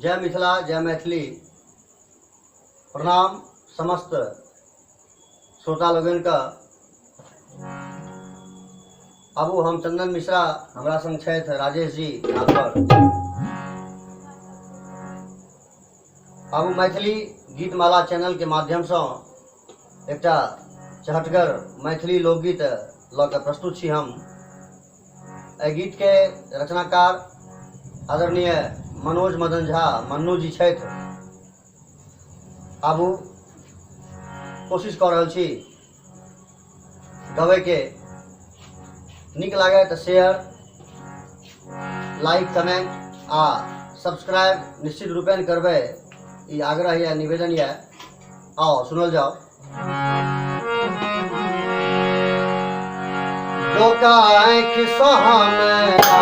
जय मिथिला जय मैथिली। प्रणाम समस्त श्रोता लोगन का। आबू हम चंदन मिश्रा, हमरा संग छथि राजेश जी नाथर। आबू मैथिली गीतमाला चैनल के माध्यम से एकटा चहटगर मैथिली लोकगीत लऽ कऽ प्रस्तुत छी हम। एहि गीत के रचनाकार आदरणीय मनोज मदन झा मन्नू जी छथि। आबू कोशिश कऽ रहल छी गबै के। नीक लागे तो शेयर, लाइक, कमेंट आ सब्सक्राइब निश्चित रूपेण करबे, ई आग्रह या निवेदन या। आओ सुनल जाओ। डोका आँख सोहामेरा,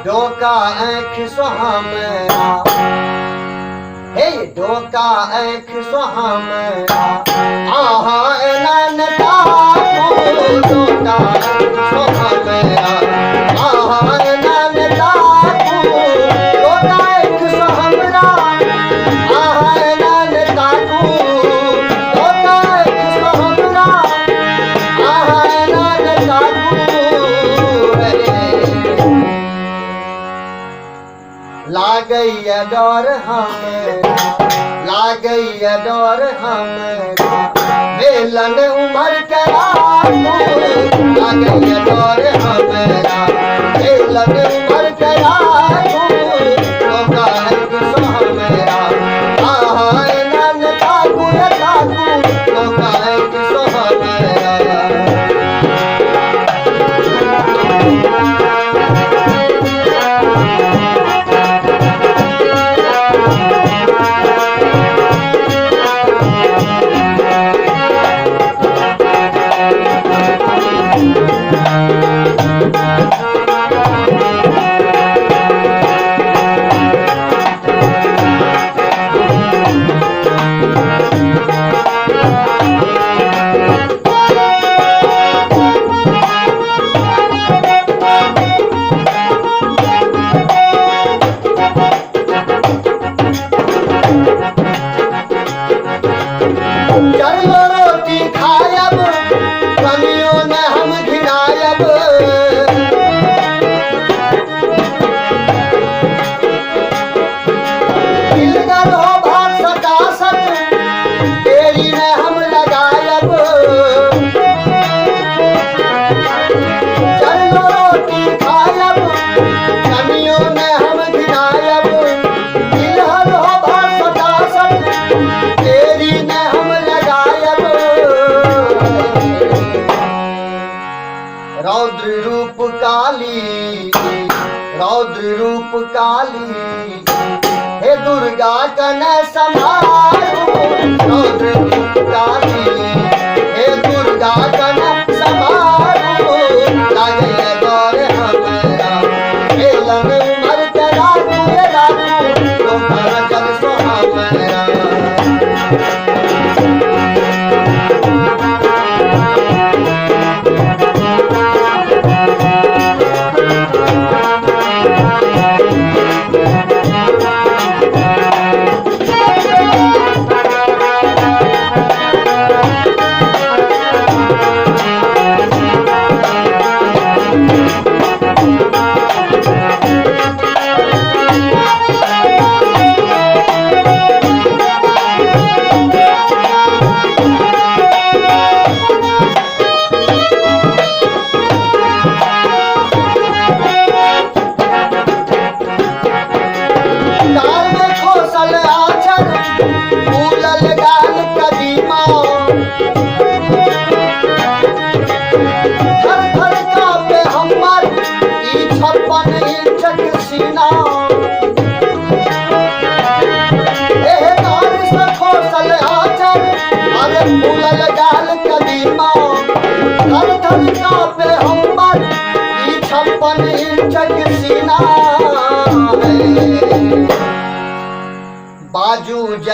डोका आँख सोहामेरा, हे डोका आँख सोहामेरा, आहा एना ताकू। डोका आँख सोहामेरा, आहा एना ताकू। डोका आँख सोहामेरा, आहा एना ताकू। डोका आँख सोहामेरा, आहा एना ताकू। लागैया डर हमरा, लागैया डर हमरा, बेलन उमर के राखू। लागैया डर हमरा, बेलन उमर के राखू। डोका आँख सोहामेरा, आहा एना ताकू ताकू। डोका आँख सोहामेरा। चलो रोटी खायब, कनियो ने हम घिनायब। गिलगर हो भात सतासत, तेरी ने हम लगायब। चलो रोटी खायब, कनियो ने हम घिनायब। गिलगर हो भात सतासत, तेरी ने हम लगायब। रौद्र रूप काली, रौद्र रूप काली, हे दुर्गा कन समारू। रौद्र रूप काली, हे दुर्गा कन समारू। लागैया डर हमरा, बेलन उमर के राखू राखू। डोका आँख सोहामेरा।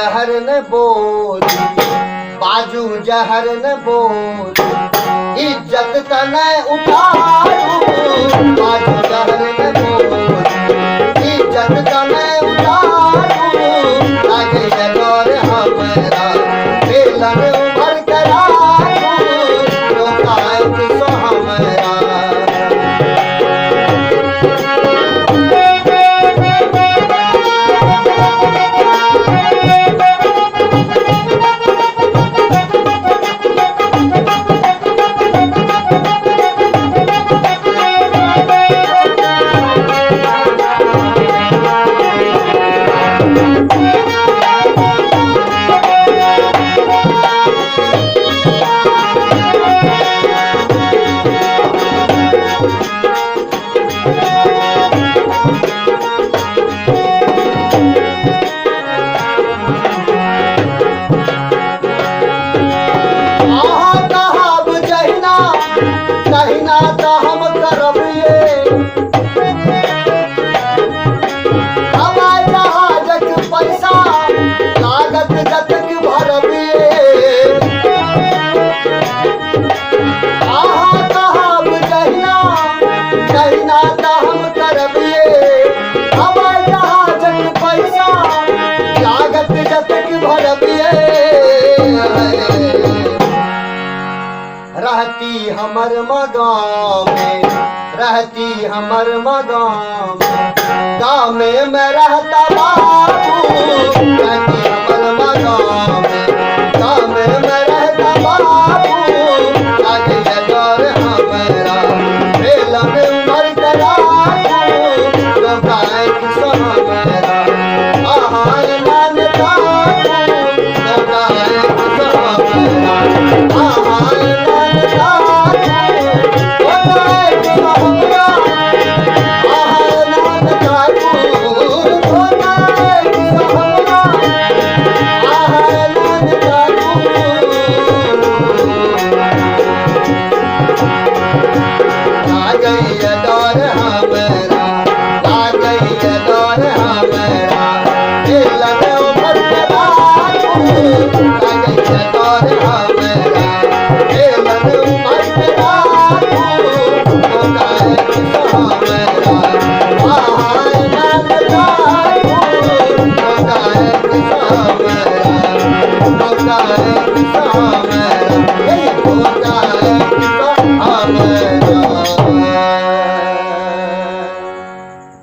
जहर न बोली, बाजू जहर न बोली, इज्जत तने उतारू, बाजू जहर न बोली, इज्जत तने उतारू, आगे जगोर हमरा बेलन उभर करारू, रोकायत सो हमरा। कहिना तो हम करबिए, हवाई जहाजक पैसा लागत जतक भरबिए, आहा कहब जहिना कहिना तो हम करबिए, हवाई जहाजक पैसा लागत जतक भरबिए। रहती हमर मगाम में, रहती हमर मगाम, गाँव में मैं रहता बाबू,